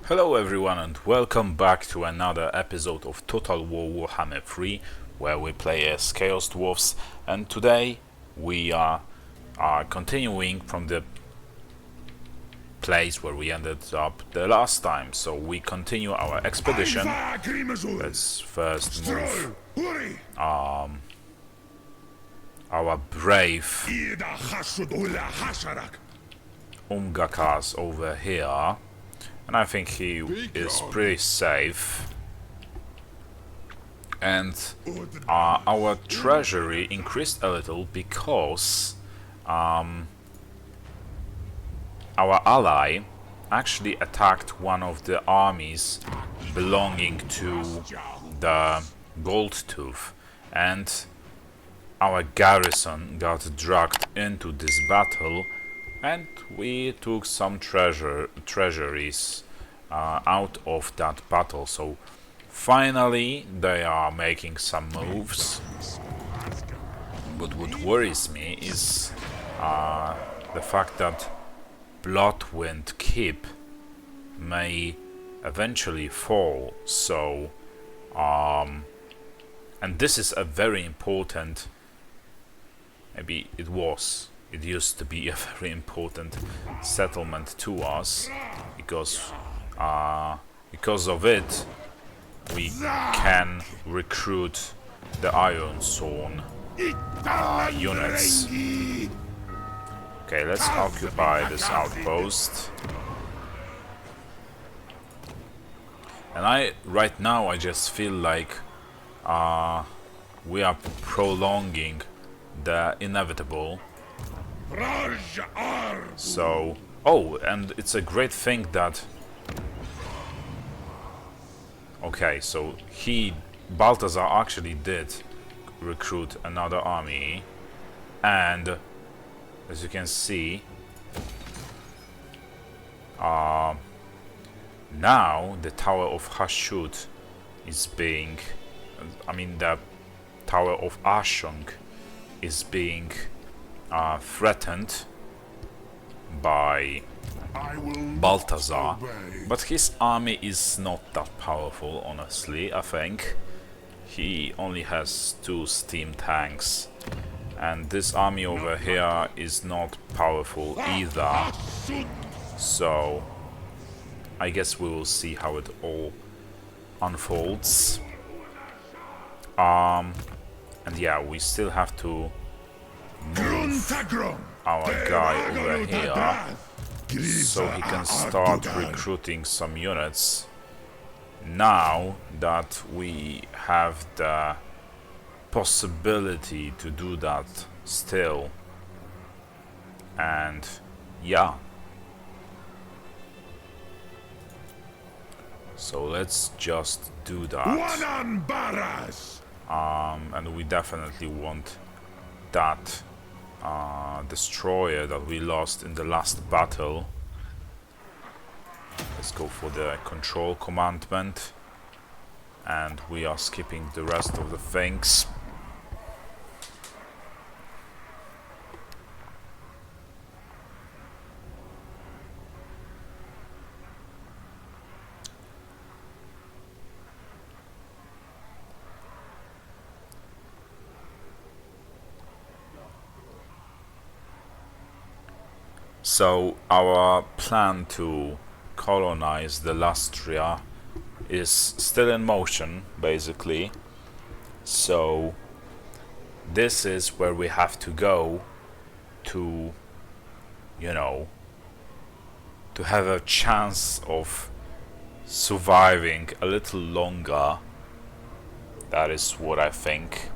Hello everyone and welcome back to another episode of Total War Warhammer 3 where we play as Chaos Dwarfs, and today we are continuing from the place where we ended up the last time. So we continue our expedition. Let's first move our brave Umgakas over here. And I think he is pretty safe. And our treasury increased a little because our ally actually attacked one of the armies belonging to the Gold Tooth, and our garrison got dragged into this battle. And we took some treasuries out of that battle. So finally they are making some moves. But what worries me is the fact that Bloodwind Keep may eventually fall. So and this is a very important, maybe it used to be a very important settlement to us, because of it we can recruit the Iron Zone units. Okay, let's occupy this outpost. And right now I just feel like we are prolonging the inevitable. So, and it's a great thing that... Okay, so Balthazar actually did recruit another army, and as you can see, now the Tower of Hashut is being... the Tower of Ashung is being threatened by Balthazar, but his army is not that powerful, honestly. I think he only has 2 steam tanks, and this army over here is not powerful either. So I guess we will see how it all unfolds. And yeah, we still have to move our guy over here so he can start recruiting some units now that we have the possibility to do that still. And yeah, so let's just do that. And we definitely want that destroyer that we lost in the last battle. Let's go for the control commandment, and we are skipping the rest of the things. So our plan to colonize the Lustria is still in motion, basically. So this is where we have to go to, to have a chance of surviving a little longer. That is what I think.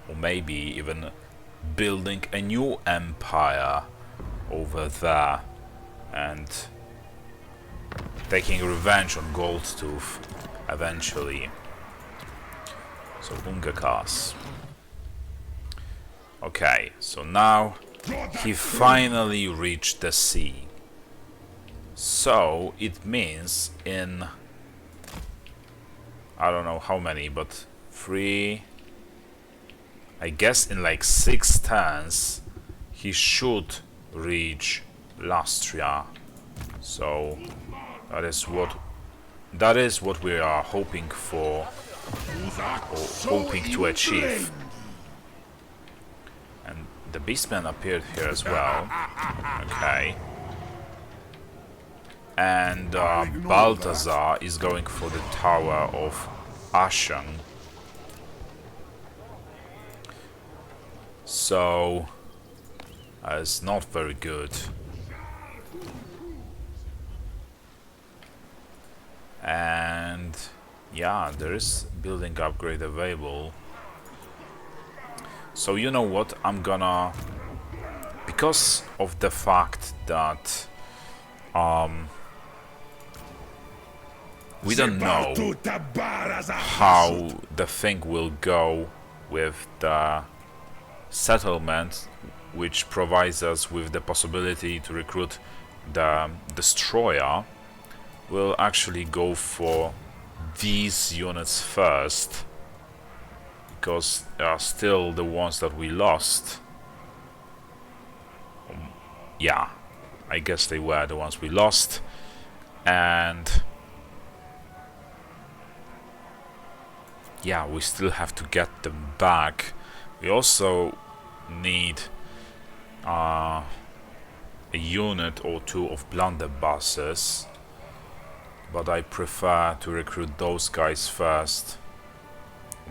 Or maybe even building a new empire over there and taking revenge on Goldtooth eventually. So Ungakas. Okay, so now he finally reached the sea. So it means in, I don't know how many, but 3, I guess in like 6 turns he should reach Lustria So that is what we are hoping for, or hoping to achieve. And the Beastman appeared here as well. Okay. And Balthazar is going for the Tower of Ashen. So it's not very good. And yeah, there is building upgrade available. So you know what, I'm gonna, because of the fact that we don't know how the thing will go with the settlement, which provides us with the possibility to recruit the destroyer. We'll actually go for these units first, because they are still the ones that we lost. Yeah, I guess they were the ones we lost. And yeah, we still have to get them back. We also need a unit or two of blunderbusses, but I prefer to recruit those guys first.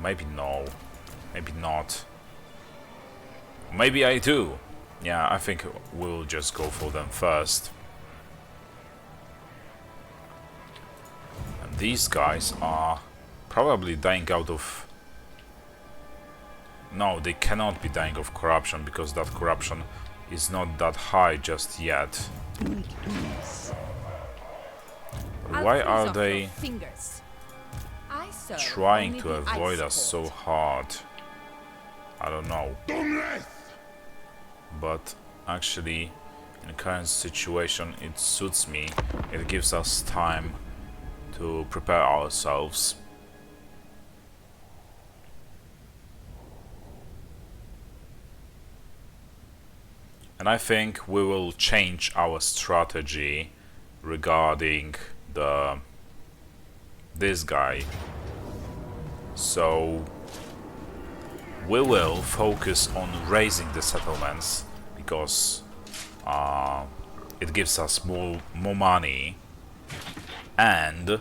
Maybe no, maybe not. Maybe I do. Yeah, I think we'll just go for them first. And these guys are probably dying out of... No, they cannot be dying of corruption, because that corruption is not that high just yet. But why are they trying to avoid us so hard? I don't know. But actually, in the current situation, it suits me. It gives us time to prepare ourselves. And I think we will change our strategy regarding this guy. So we will focus on raising the settlements, because it gives us more money, and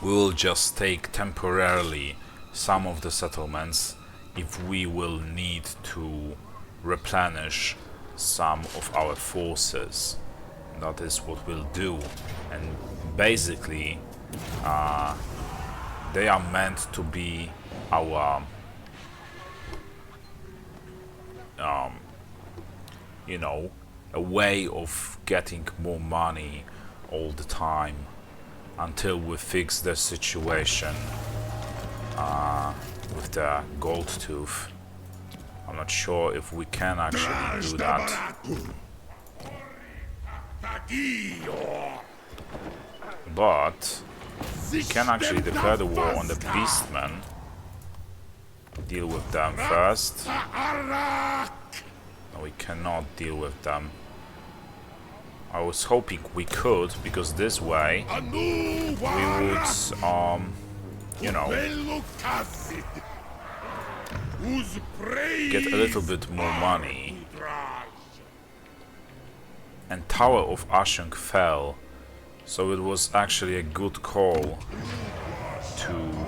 we will just take temporarily some of the settlements if we will need to replenish some of our forces. That is what we'll do. And basically they are meant to be our you know, a way of getting more money all the time until we fix the situation with the gold tooth. I'm not sure if we can actually do that. But we can actually declare the war on the Beastmen. Deal with them first. No, we cannot deal with them. I was hoping we could, because this way we would, you know, get a little bit more money. And Tower of Ashen fell, so it was actually a good call to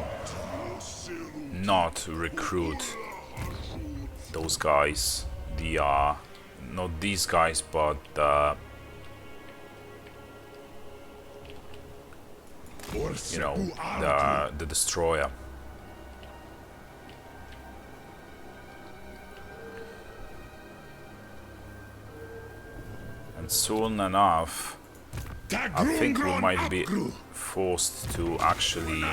not recruit those guys. Not these guys, but you know, the destroyer. And soon enough, I think we might be forced to actually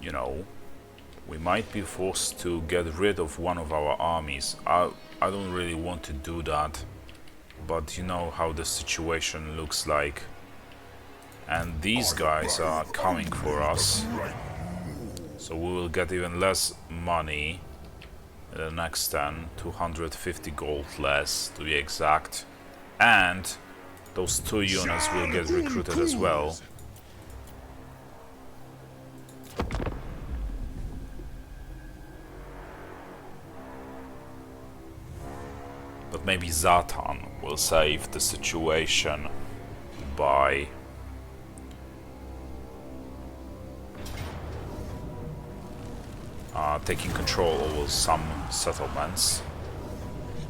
you know, we might be forced to get rid of one of our armies. I don't really want to do that, but you know how the situation looks like. And these guys are coming for us. So we will get even less money in the next 10, 250 gold less to be exact. And those 2 units will get recruited as well. But maybe Zatan will save the situation by taking control over some settlements.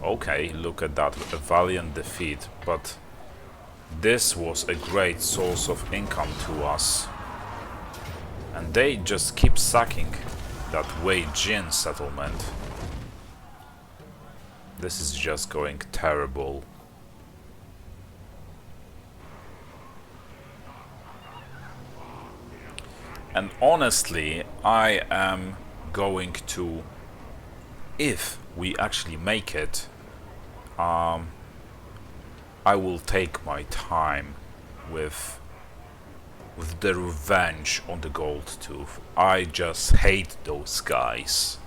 Okay, look at that, a valiant defeat, but this was a great source of income to us. And they just keep sacking that Wei Jin settlement. This is just going terrible. And honestly, I am going to, if we actually make it, I will take my time with the revenge on the Gold Tooth. I just hate those guys.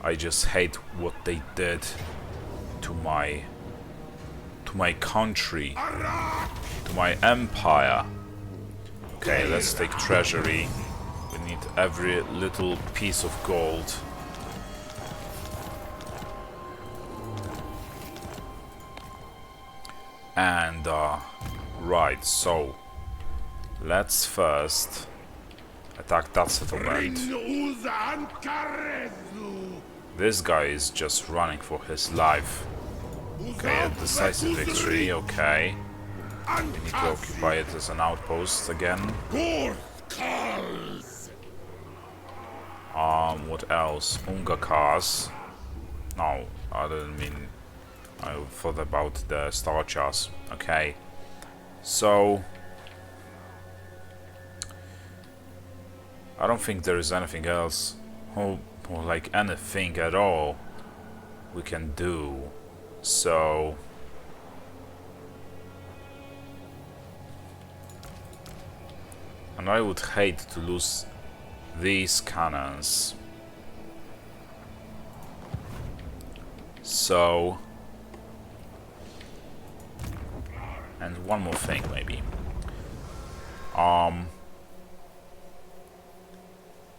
I just hate what they did to my country, to my empire. Okay, let's take treasury. We need every little piece of gold. And right, so let's first attack that settlement. This guy is just running for his life. Okay, a decisive victory, okay. We need to occupy it as an outpost again. What else? Ungakas. No, I didn't mean... I thought about the Starchas. Okay. So... I don't think there is anything else, or like anything at all, we can do. So... And I would hate to lose these cannons. So... And one more thing, maybe.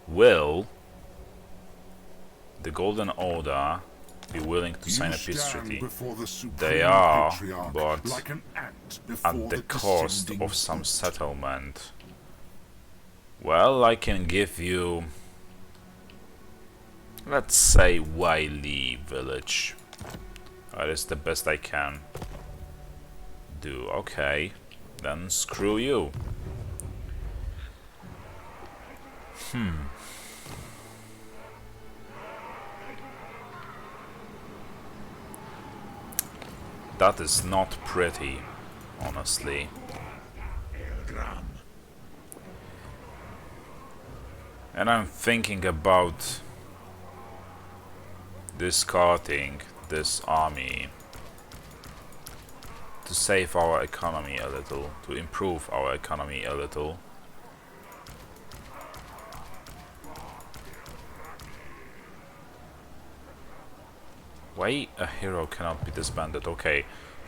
Will the Golden Order be willing to sign a peace treaty? They are, but at the cost of some settlement. Well, I can give you, let's say, Wiley village. That is the best I can do. Okay, then screw you. That is not pretty, honestly. And I'm thinking about discarding this army to save our economy a little, to improve our economy a little. Why a hero cannot be disbanded? Okay,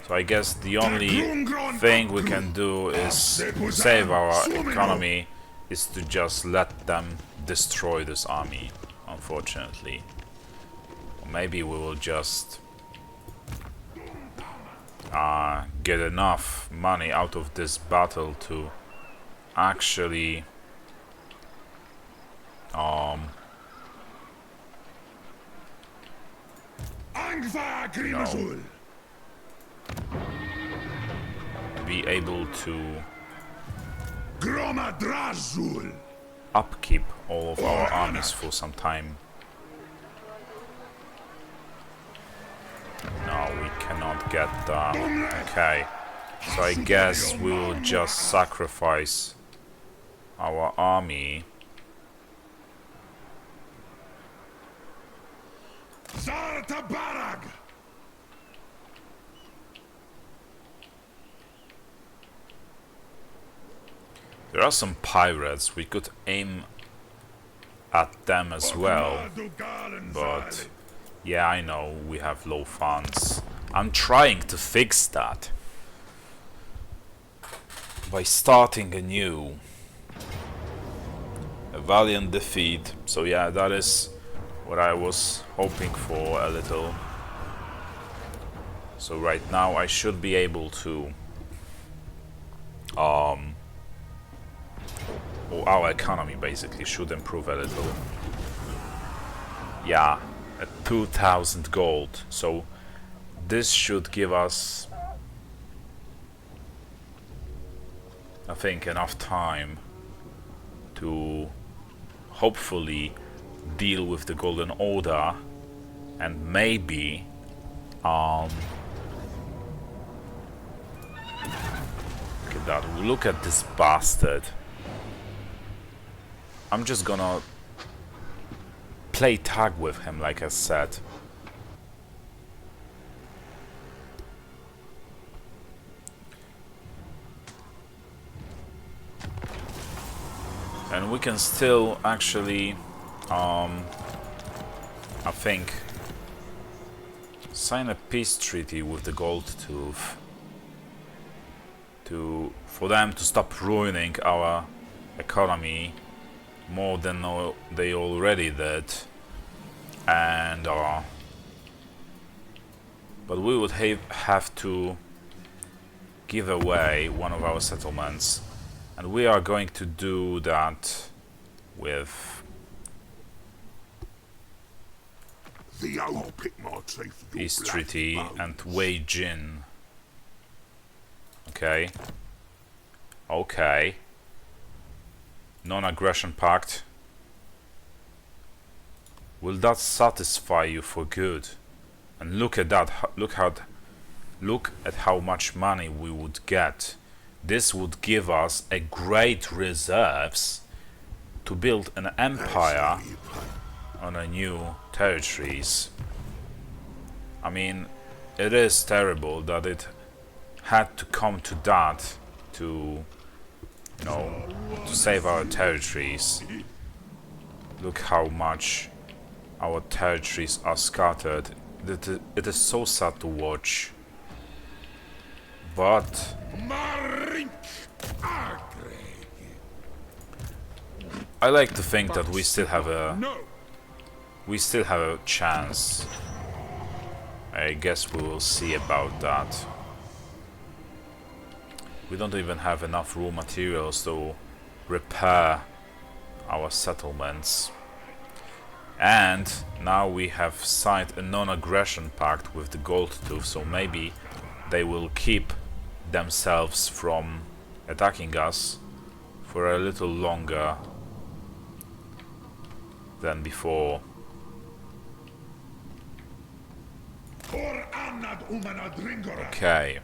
so I guess the only thing we can do is save our economy is to just let them destroy this army, unfortunately. Or maybe we will just get enough money out of this battle to actually be able to upkeep all of our armies for some time. No, we cannot get that. Okay, so I guess we will just sacrifice our army. There are some pirates. We could aim at them as well. But yeah, I know we have low funds. I'm trying to fix that by starting anew. A valiant defeat. So yeah, that is what I was hoping for a little. So right now I should be able to or our economy basically should improve a little. Yeah, at 2000 gold. So this should give us, I think, enough time to hopefully deal with the Golden Order and maybe look at that. Look at this bastard. I'm just gonna play tag with him, like I said. And we can still actually, I think, sign a peace treaty with the Gold Tooth for them to stop ruining our economy more than they already did. And but we would have to give away one of our settlements, and we are going to do that with peace treaty and Wei Jin. Okay. Okay. Non-aggression pact. Will that satisfy you for good? And look at that. Look at how much money we would get. This would give us a great reserves to build an empire on a new territories. I mean, it is terrible that it had to come to that to, you know, to save our territories. Look how much our territories are scattered. It is so sad to watch. But I like to think that we still have a chance. I guess we will see about that. We don't even have enough raw materials to repair our settlements. And now we have signed a non-aggression pact with the Gold Tooth, so maybe they will keep themselves from attacking us for a little longer than before. Okay.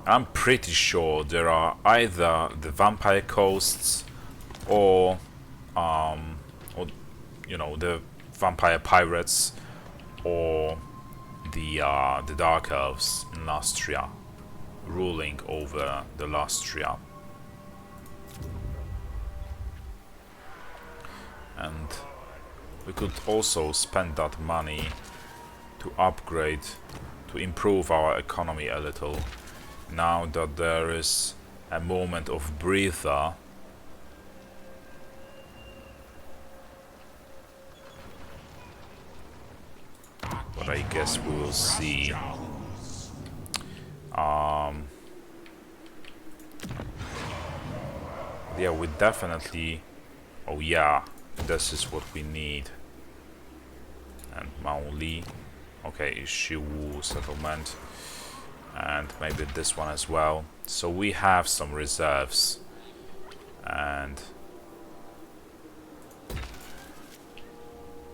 I'm pretty sure there are either the vampire coasts or you know, the vampire pirates or the dark elves in Lustria ruling over the Lustria. And we could also spend that money to upgrade, to improve our economy a little, now that there is a moment of breather. But I guess we will see. Yeah, we definitely. Oh yeah, this is what we need. And Maoli. Okay, Shiwu settlement. And maybe this one as well. So we have some reserves. And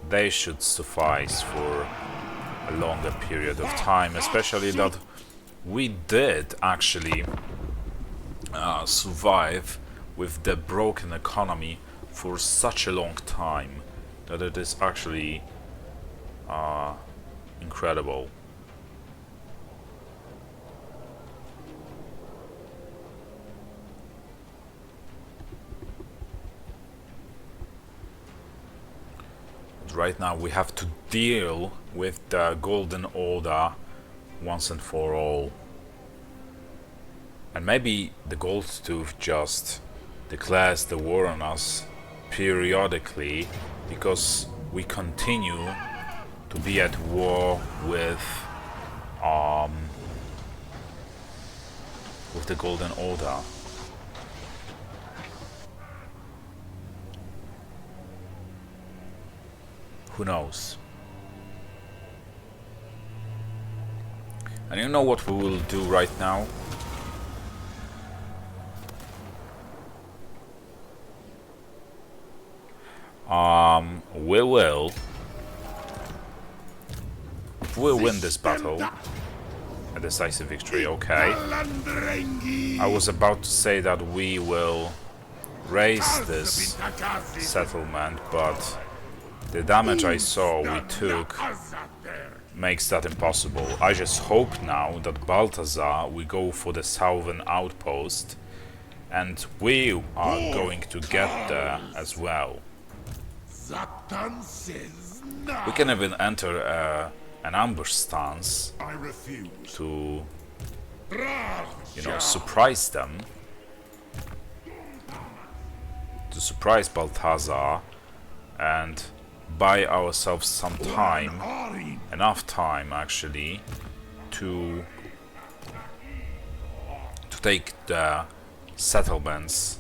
they should suffice for a longer period of time, especially that we did actually survive with the broken economy for such a long time that it is actually incredible. Right now we have to deal with the Golden Order once and for all. And maybe the Goldtooth just declares the war on us periodically because we continue to be at war with the Golden Order. Who knows? And you know what we will do right now? We'll win this battle. A decisive victory, okay. I was about to say that we will raise this settlement, but the damage I saw we took makes that impossible. I just hope now that Balthazar will go for the southern outpost, and we are going to get there as well. We can even enter an ambush stance to, you know, surprise them, to surprise Balthazar and buy ourselves some time, enough time actually, to take the settlements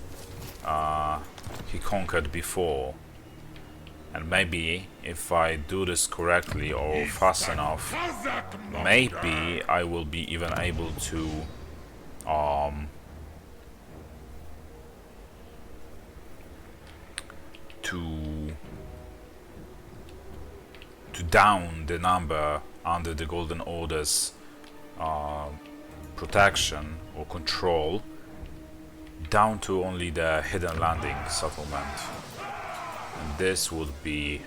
he conquered before. And maybe if I do this correctly or fast enough, maybe I will be even able to down the number under the Golden Order's protection or control down to only the Hidden Landing settlement. And this would be,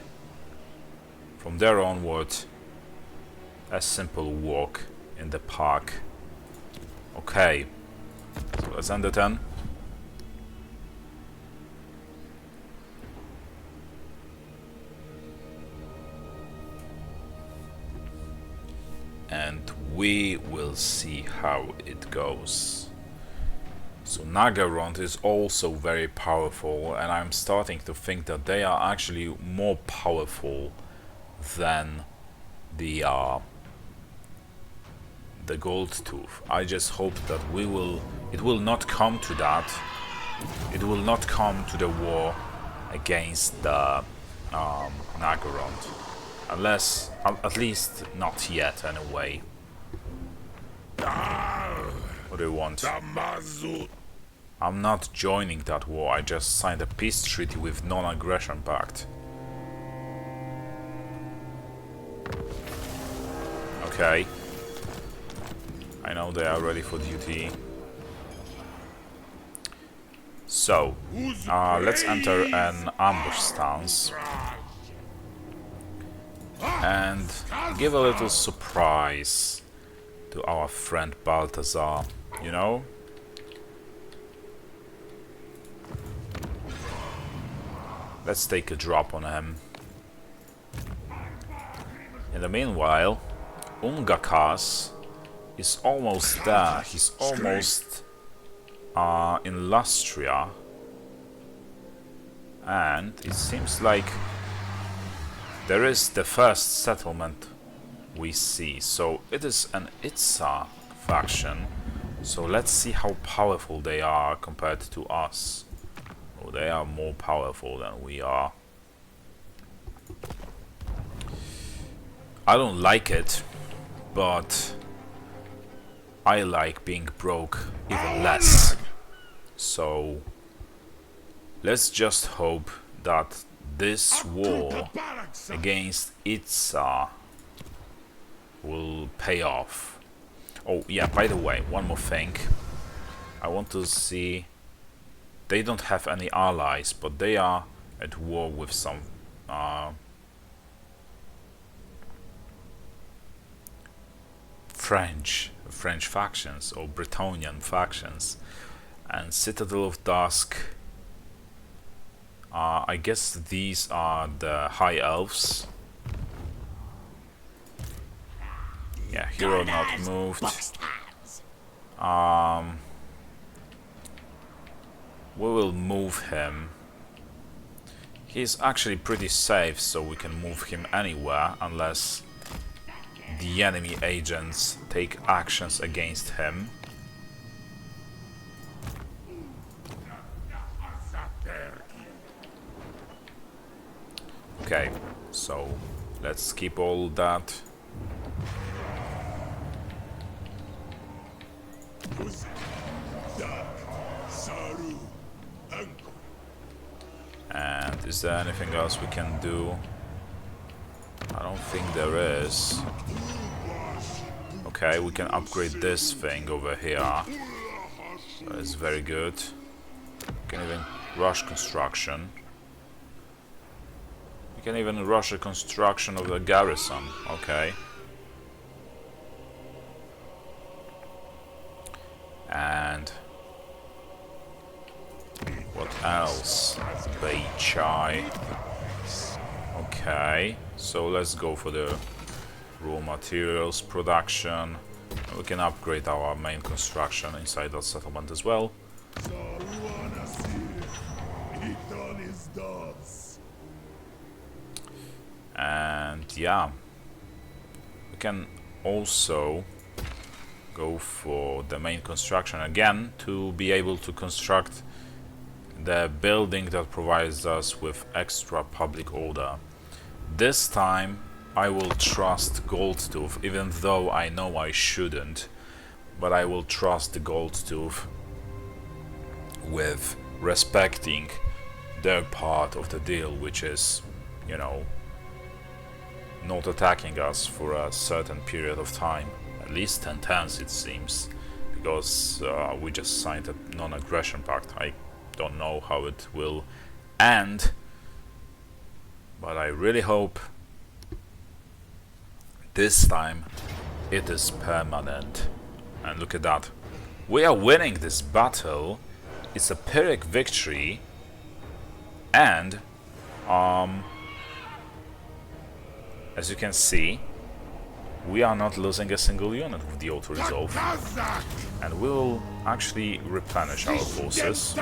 from there onward, a simple walk in the park. Okay, so let's end the turn. And we will see how it goes. So Nagaroth is also very powerful, and I'm starting to think that they are actually more powerful than the Goldtooth. I just hope that it will not come to that. It will not come to the war against the Nagaroth, unless, at least not yet anyway. What do you want? I'm not joining that war, I just signed a peace treaty with non-aggression pact. Okay. I know they are ready for duty. So, let's enter an ambush stance and give a little surprise to our friend Balthazar, you know? Let's take a drop on him. In the meanwhile, Ungakas is almost there. He's almost in Lustria. And it seems like there is the first settlement we see. So it is an Itza faction. So let's see how powerful they are compared to us. Oh, they are more powerful than we are. I don't like it, but I like being broke even less. So let's just hope that this war against Itza will pay off. Oh yeah, by the way, one more thing. I want to see... They don't have any allies, but they are at war with some French factions or Bretonnian factions. And Citadel of Dusk I guess these are the high elves. Yeah, hero not moved. We will move him. He's actually pretty safe, so we can move him anywhere unless the enemy agents take actions against him. Okay, so let's skip all that. And is there anything else we can do? I don't think there is. Okay, we can upgrade this thing over here. That is very good. We can even rush construction. We can even rush the construction of the garrison. Okay. And what else? Bei Chai. Okay, so let's go for the raw materials production. We can upgrade our main construction inside that settlement as well. And yeah, we can also go for the main construction again to be able to construct the building that provides us with extra public order. This time I will trust Goldtooth, even though I know I shouldn't, but I will trust the Goldtooth with respecting their part of the deal, which is, you know, not attacking us for a certain period of time, at least 10 turns it seems, because we just signed a non-aggression pact. I don't know how it will end, but I really hope this time it is permanent. And look at that, we are winning this battle. It's a Pyrrhic victory, and as you can see, we are not losing a single unit with the auto-resolve, and we will actually replenish our forces.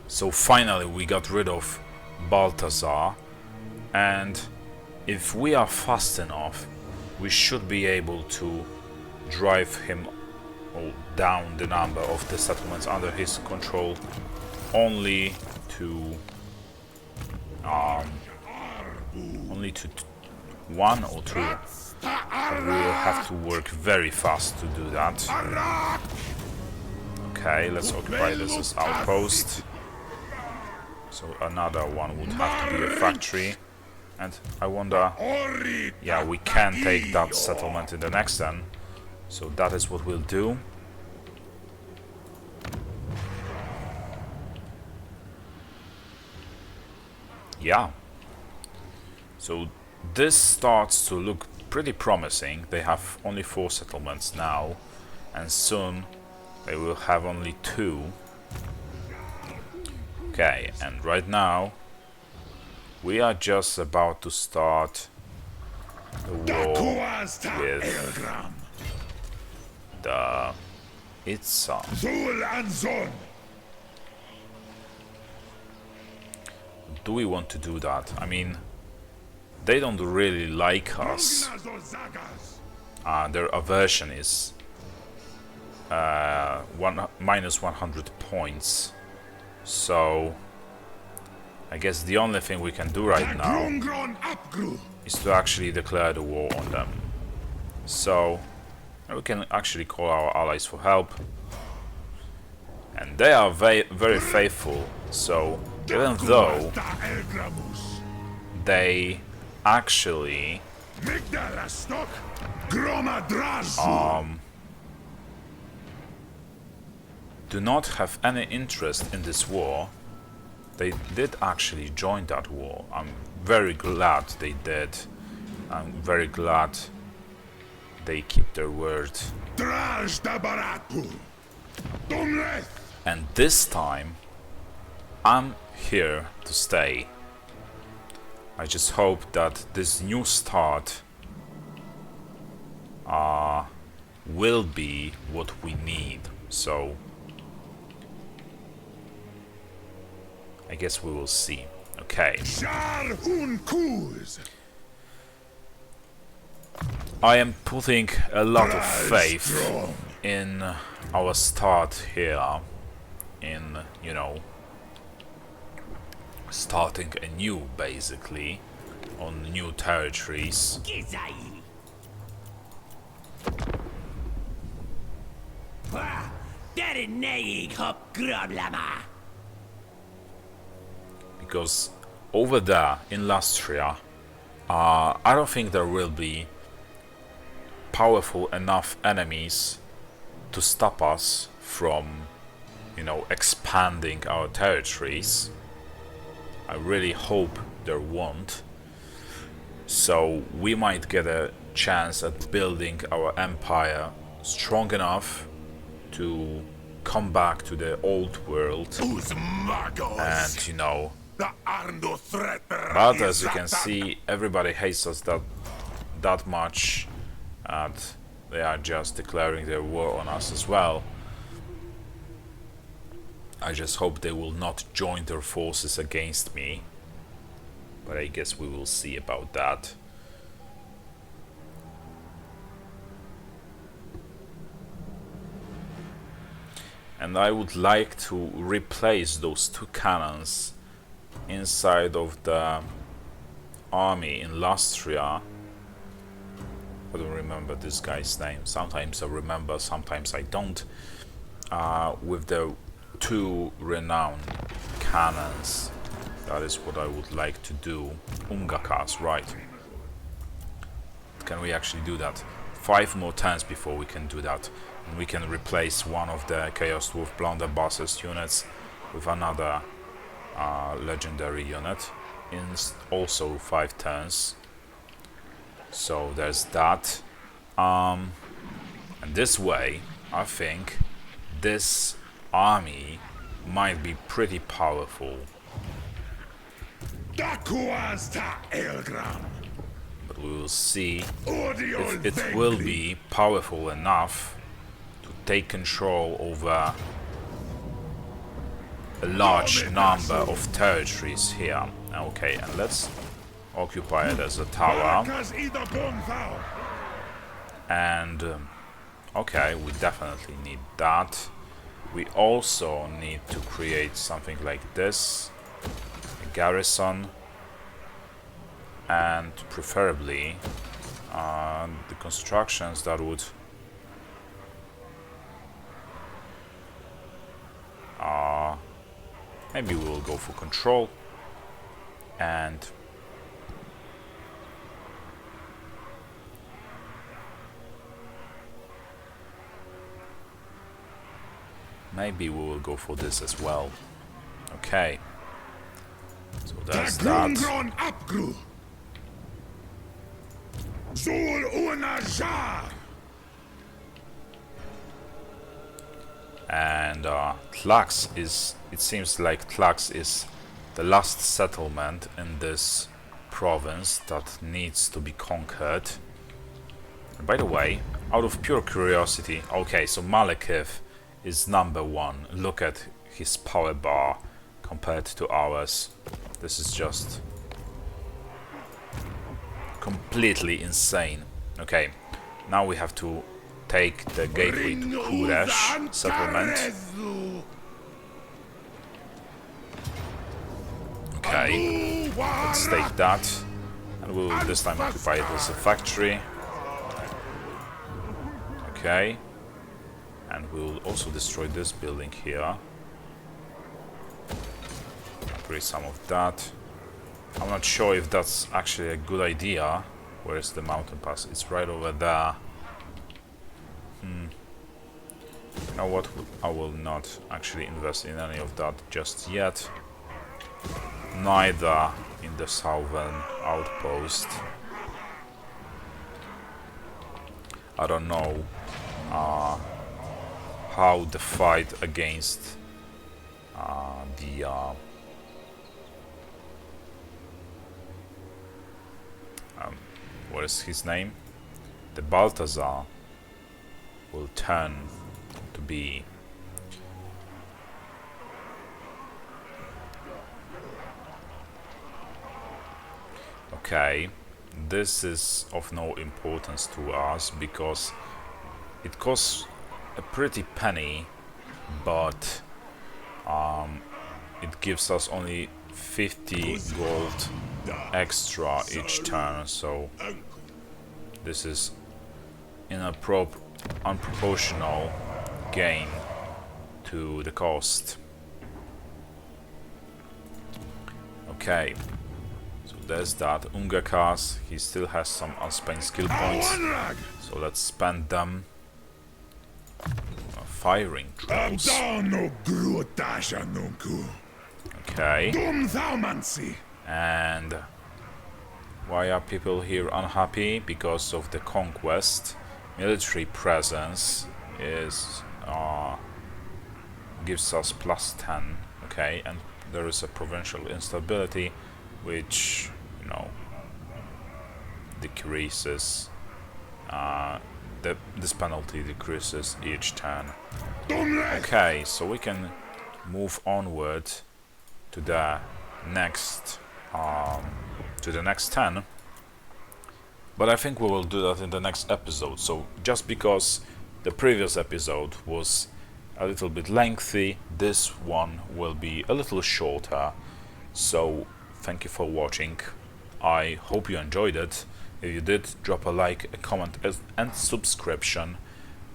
So finally we got rid of Balthazar, and if we are fast enough, we should be able to drive him down the number of the settlements under his control only to one or two. But we will have to work very fast to do that. Okay, let's occupy this as outpost. So another one would have to be a factory. And I wonder, yeah, we can take that settlement in the next turn. So that is what we'll do. Yeah. So this starts to look pretty promising. They have only 4 settlements now, and soon they will have only 2. Okay, and right now we are just about to start the war with the Itza. Do we want to do that? I mean, they don't really like us. Their aversion is minus 100 points. So I guess the only thing we can do right now is to actually declare the war on them. So we can actually call our allies for help, and they are very faithful. So even though they actually do not have any interest in this war, they did actually join that war. I'm very glad they did. I'm very glad they keep their word. And this time, I'm here to stay. I just hope that this new start will be what we need. So I guess we will see. Okay. I am putting a lot of faith in our start here, in, you know, starting anew, basically, on new territories. Because over there in Lustria, I don't think there will be powerful enough enemies to stop us from, you know, expanding our territories. I really hope there won't. So we might get a chance at building our empire strong enough to come back to the old world and, you know, but as you can see, everybody hates us that much, and they are just declaring their war on us as well. I just hope they will not join their forces against me, but I guess we will see about that. And I would like to replace those two cannons inside of the army in Lustria. I don't remember this guy's name. Sometimes I remember, sometimes I don't. With the two renowned cannons. That is what I would like to do. Ungakas, right. Can we actually do that? 5 more turns before we can do that. And we can replace one of the Chaos Dwarf Blunderbusses units with another legendary unit in also 5 turns. So there's that. And this way, I think this army might be pretty powerful. But we will see if it will be powerful enough to take control over a large number of territories here. Okay, and let's occupy it as a tower. And okay, we definitely need that. We also need to create something like this, a garrison, and preferably the constructions that would maybe we'll go for control, and maybe we will go for this as well. Okay, so that's that. And Tlax is, it seems like Tlax is the last settlement in this province that needs to be conquered. And by the way, out of pure curiosity, okay, so Malekith is #1. Look at his power bar compared to ours. This is just completely insane. Okay, now we have to take the gateway to Kuresh settlement. Okay, let's take that, and we'll this time occupy it as a factory. Okay, and we'll also destroy this building here. Upgrade some of that. I'm not sure if that's actually a good idea. Where's the mountain pass? It's right over there. You know what? I will not actually invest in any of that just yet. Neither in the southern outpost. I don't know how the fight against what is his name? The Balthazar will turn to be okay. This is of no importance to us because it costs a pretty penny, but it gives us only 50 gold extra each turn, so this is unproportional gain to the cost. Okay, so there's that. Ungakas, he still has some unspent skill points, so let's spend them. Firing trolls. Okay. And why are people here unhappy? Because of the conquest. Military presence is gives us +10. Okay, and there is a provincial instability, which, you know, decreases. This penalty decreases each turn. Okay, so we can move onward to the next 10, but I think we will do that in the next episode. So just because the previous episode was a little bit lengthy, this one will be a little shorter. So thank you for watching. I hope you enjoyed it. If you did, drop a like, a comment and subscription.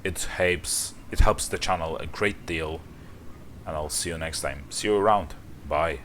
It helps the channel a great deal, and I'll see you next time. See you around. Bye.